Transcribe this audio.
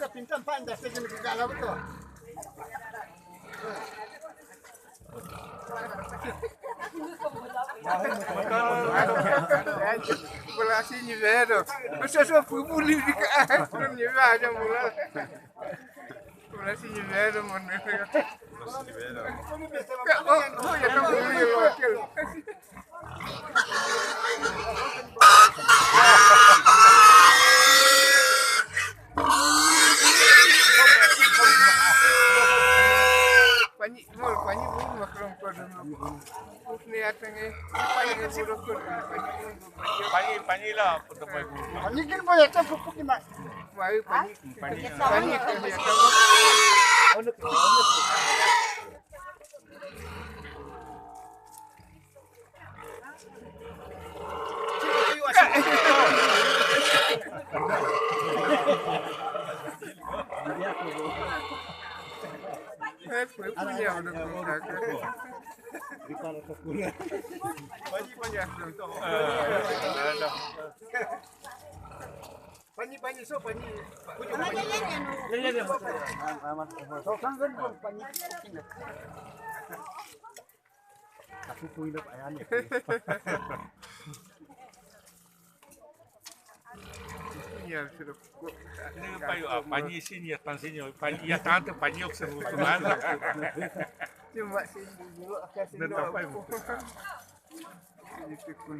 Pintam pandai segini ke galau betul. Bola sini vero. Masa só fui bulir di ka. Não me vai já bola. Bola sini vero mano. Oh, ya kan bulir lokal. Pani bulu makrom ko dulu. Ni atenge pani bulu ko. Pani lah untuk baik. Pani kin boleh tak pupuk ni mak. Mai pani ko ya kan. Fue punya udah punya. Pani so pani. So kan pani. Aku punya ayam. Ya sudah. Ini pani sini ya tan sini. Pani ya tanto pani yok sebutan. Cuma sini dulu kasih. Dan apa yang? Ini pun.